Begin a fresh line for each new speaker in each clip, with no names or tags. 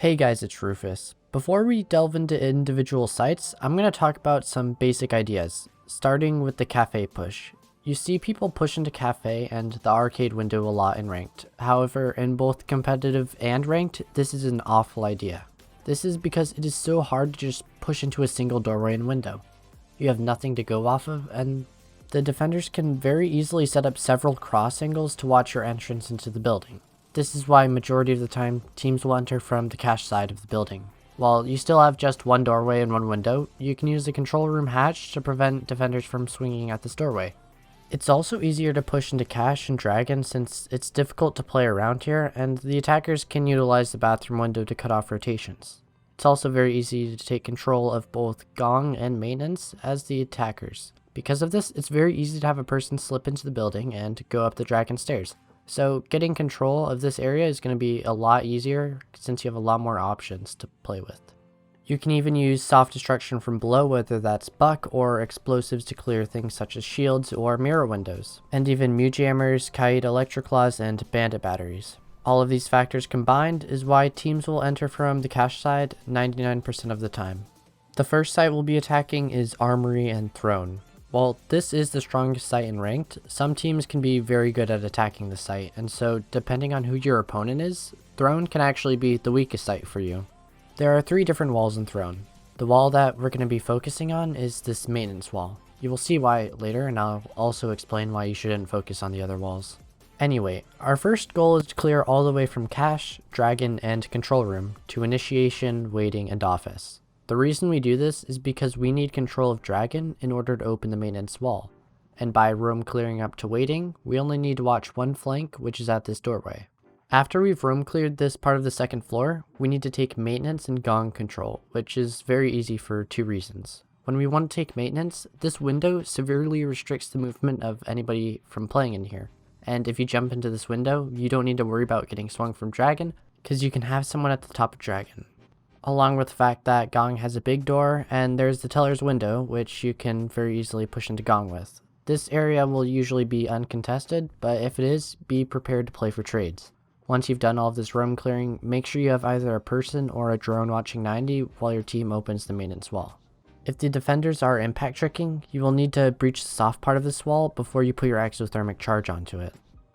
Hey guys, it's Rufus. Before we delve into individual sites, I'm going to talk about some basic ideas, starting with the cafe push. You see people push into cafe and the arcade window a lot in ranked. However, in both competitive and ranked, this is an awful idea. This is because it is so hard to just push into a single doorway and window. You have nothing to go off of, and the defenders can very easily set up several cross angles to watch your entrance into the building. This is why majority of the time, teams will enter from the cache side of the building. While you still have just one doorway and one window, you can use the control room hatch to prevent defenders from swinging at this doorway. It's also easier to push into cache and dragon since it's difficult to play around here, and the attackers can utilize the bathroom window to cut off rotations. It's also very easy to take control of both gong and maintenance as the attackers. Because of this, it's very easy to have a person slip into the building and go up the dragon stairs. So getting control of this area is going to be a lot easier since you have a lot more options to play with. You can even use soft destruction from below, whether that's buck or explosives to clear things such as shields or mirror windows, and even mute jammers, kite electroclaws, and bandit batteries. All of these factors combined is why teams will enter from the cache side 99% of the time. The first site we'll be attacking is Armory and Throne. While this is the strongest site in ranked, some teams can be very good at attacking the site, and so depending on who your opponent is, Throne can actually be the weakest site for you. There are 3 different walls in Throne. The wall that we're going to be focusing on is this maintenance wall. You will see why later, and I'll also explain why you shouldn't focus on the other walls. Anyway, our first goal is to clear all the way from cache, dragon, and control room to initiation, waiting, and office. The reason we do this is because we need control of dragon in order to open the maintenance wall, and by room clearing up to waiting, we only need to watch one flank, which is at this doorway. After we've room cleared this part of the second floor, we need to take maintenance and gong control, which is very easy for 2 reasons. When we want to take maintenance, this window severely restricts the movement of anybody from playing in here, and if you jump into this window, you don't need to worry about getting swung from dragon, because you can have someone at the top of dragon. Along with the fact that gong has a big door, and there's the teller's window, which you can very easily push into gong with. This area will usually be uncontested, but if it is, be prepared to play for trades. Once you've done all of this room clearing, make sure you have either a person or a drone watching 90 while your team opens the maintenance wall. If the defenders are impact tricking, you will need to breach the soft part of this wall before you put your exothermic charge onto it.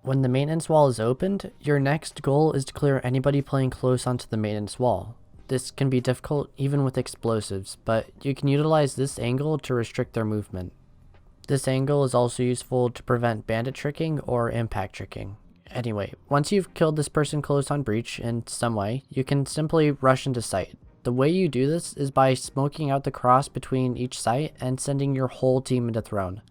When the maintenance wall is opened, your next goal is to clear anybody playing close onto the maintenance wall. This can be difficult even with explosives, but you can utilize this angle to restrict their movement. This angle is also useful to prevent bandit tricking or impact tricking. Anyway, once you've killed this person close on breach in some way, you can simply rush into site. The way you do this is by smoking out the cross between each site and sending your whole team into Throne.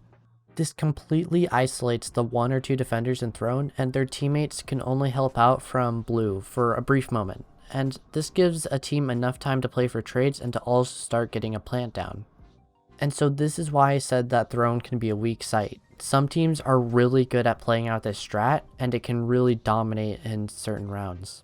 This completely isolates the 1 or 2 defenders in Throne, and their teammates can only help out from blue for a brief moment. And this gives a team enough time to play for trades and to also start getting a plant down. And so this is why I said that Throne can be a weak site. Some teams are really good at playing out this strat, and it can really dominate in certain rounds.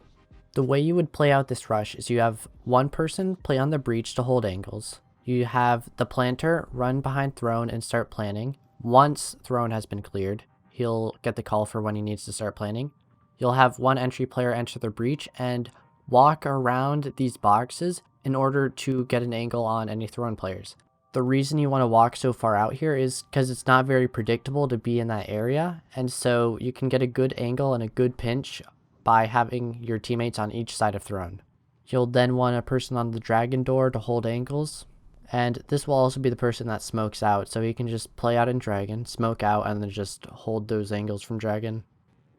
The way you would play out this rush is you have one person play on the breach to hold angles. You have the planter run behind Throne and start planning. Once Throne has been cleared, he'll get the call for when he needs to start planning. You'll have one entry player enter the breach and walk around these boxes in order to get an angle on any Throne players. The reason you want to walk so far out here is because it's not very predictable to be in that area, and so you can get a good angle and a good pinch by having your teammates on each side of Throne. You'll then want a person on the dragon door to hold angles, and this will also be the person that smokes out, so he can just play out in dragon, smoke out, and then just hold those angles from dragon.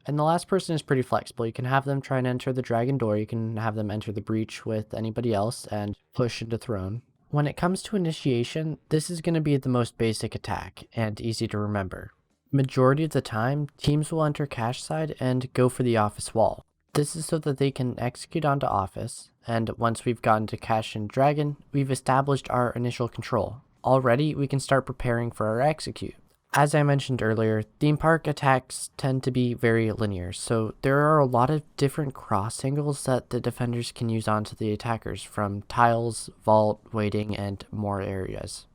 And the last person is pretty flexible. You can have them try and enter the dragon door, you can have them enter the breach with anybody else and push into Throne. When it comes to initiation, this is going to be the most basic attack and easy to remember. Majority of the time, teams will enter cache side and go for the office wall. This is so that they can execute onto office, and once we've gotten to cache and dragon, we've established our initial control. Already, we can start preparing for our execute. As I mentioned earlier, Themepark attacks tend to be very linear, so there are a lot of different cross angles that the defenders can use onto the attackers, from tiles, vault, waiting, and more areas.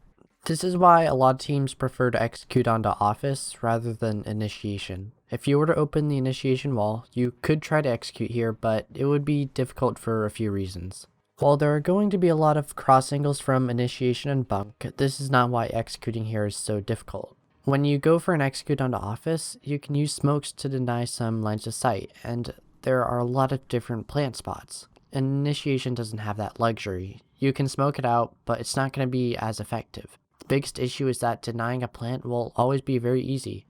This is why a lot of teams prefer to execute onto office rather than initiation. If you were to open the initiation wall, you could try to execute here, but it would be difficult for a few reasons. While there are going to be a lot of cross angles from initiation and bunk, this is not why executing here is so difficult. When you go for an execute onto office, you can use smokes to deny some lines of sight, and there are a lot of different plant spots. And initiation doesn't have that luxury. You can smoke it out, but it's not going to be as effective. The biggest issue is that denying a plant will always be very easy.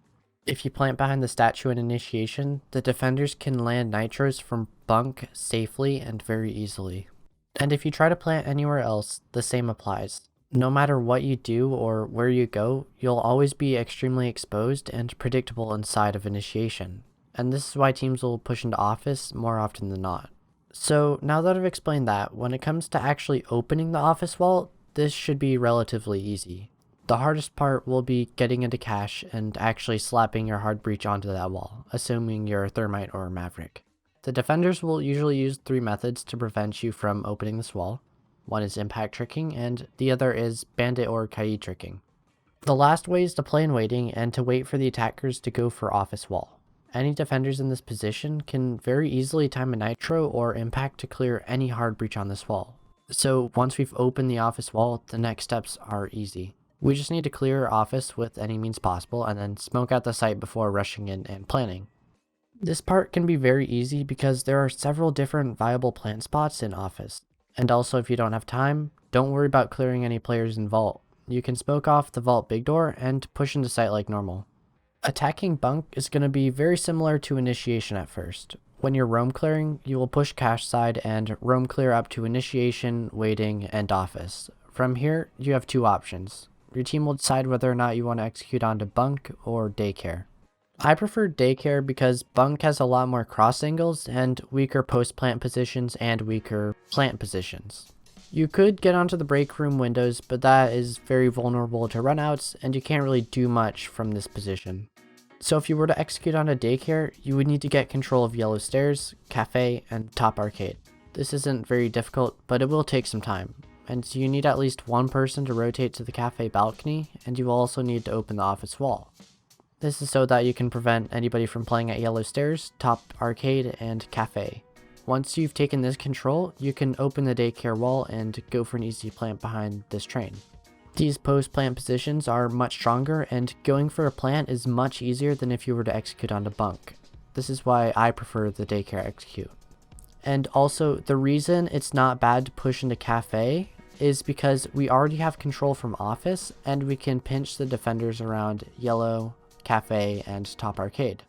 If you plant behind the statue in initiation, the defenders can land nitros from bunk safely and very easily. And if you try to plant anywhere else, the same applies. No matter what you do or where you go, you'll always be extremely exposed and predictable inside of initiation. And this is why teams will push into office more often than not. So now that I've explained that, when it comes to actually opening the office wall, this should be relatively easy. The hardest part will be getting into cache and actually slapping your hard breach onto that wall, assuming you're a thermite or a maverick. The defenders will usually use 3 methods to prevent you from opening this wall. One is impact tricking, and the other is bandit or kaid tricking. The last way is to play in waiting and to wait for the attackers to go for office wall. Any defenders in this position can very easily time a nitro or impact to clear any hard breach on this wall. So once we've opened the office wall, the next steps are easy. We just need to clear our office with any means possible and then smoke out the site before rushing in and planning. This part can be very easy because there are several different viable plant spots in office. And also if you don't have time, don't worry about clearing any players in vault. You can smoke off the vault big door and push into site like normal. Attacking bunk is going to be very similar to initiation at first. When you're roam clearing, you will push cache side and roam clear up to initiation, waiting, and office. From here, you have 2 options. Your team will decide whether or not you want to execute onto bunk or daycare. I prefer daycare because bunk has a lot more cross angles and weaker post plant positions and weaker plant positions. You could get onto the break room windows, but that is very vulnerable to runouts and you can't really do much from this position. So if you were to execute onto daycare, you would need to get control of yellow stairs, cafe, and top arcade. This isn't very difficult, but it will take some time. And you need at least 1 person to rotate to the cafe balcony, and you will also need to open the office wall. This is so that you can prevent anybody from playing at yellow stairs, top arcade, and cafe. Once you've taken this control, you can open the daycare wall and go for an easy plant behind this train. These post plant positions are much stronger, and going for a plant is much easier than if you were to execute onto bunk. This is why I prefer the daycare execute. And also, the reason it's not bad to push into cafe is because we already have control from office and we can pinch the defenders around yellow, cafe, and top arcade.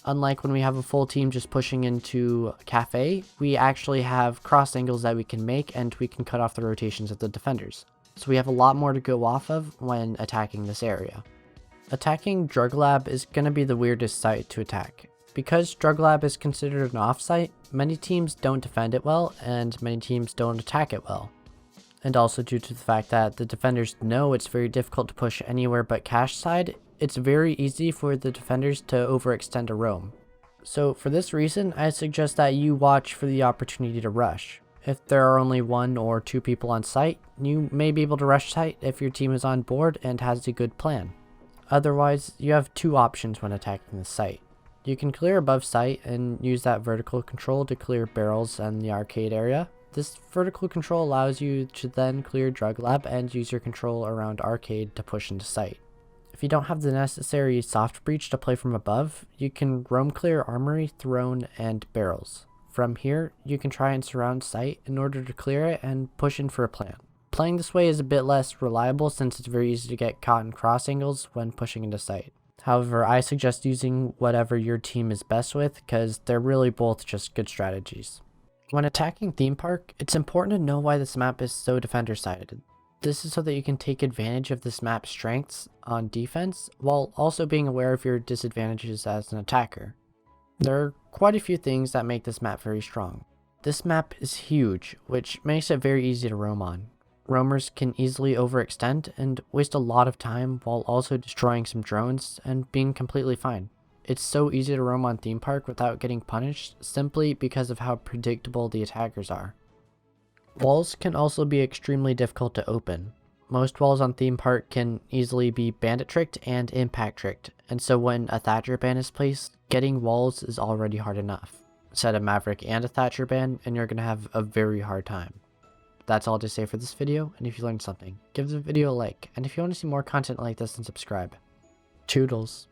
Unlike when we have a full team just pushing into cafe, we actually have cross angles that we can make and we can cut off the rotations of the defenders. So we have a lot more to go off of when attacking this area. Attacking Drug Lab is going to be the weirdest site to attack. Because Drug Lab is considered an off-site, many teams don't defend it well and many teams don't attack it well. And also due to the fact that the defenders know it's very difficult to push anywhere but cache side, it's very easy for the defenders to overextend a roam. So for this reason, I suggest that you watch for the opportunity to rush. If there are only 1 or 2 people on site, you may be able to rush site if your team is on board and has a good plan. Otherwise, you have 2 options when attacking the site. You can clear above site and use that vertical control to clear barrels and the arcade area. This vertical control allows you to then clear Drug Lab and use your control around arcade to push into site. If you don't have the necessary soft breach to play from above, you can roam clear armory, throne, and barrels. From here, you can try and surround site in order to clear it and push in for a plant. Playing this way is a bit less reliable since it's very easy to get caught in cross angles when pushing into site. However, I suggest using whatever your team is best with because they're really both just good strategies. When attacking Themepark, it's important to know why this map is so defender-sided. This is so that you can take advantage of this map's strengths on defense, while also being aware of your disadvantages as an attacker. There are quite a few things that make this map very strong. This map is huge, which makes it very easy to roam on. Roamers can easily overextend and waste a lot of time while also destroying some drones and being completely fine. It's so easy to roam on Themepark without getting punished simply because of how predictable the attackers are. Walls can also be extremely difficult to open. Most walls on Themepark can easily be bandit tricked and impact tricked, and so when a Thatcher ban is placed, getting walls is already hard enough. Set a Maverick and a Thatcher ban, and you're gonna have a very hard time. That's all to say for this video, and if you learned something, give the video a like, and if you want to see more content like this, then subscribe. Toodles.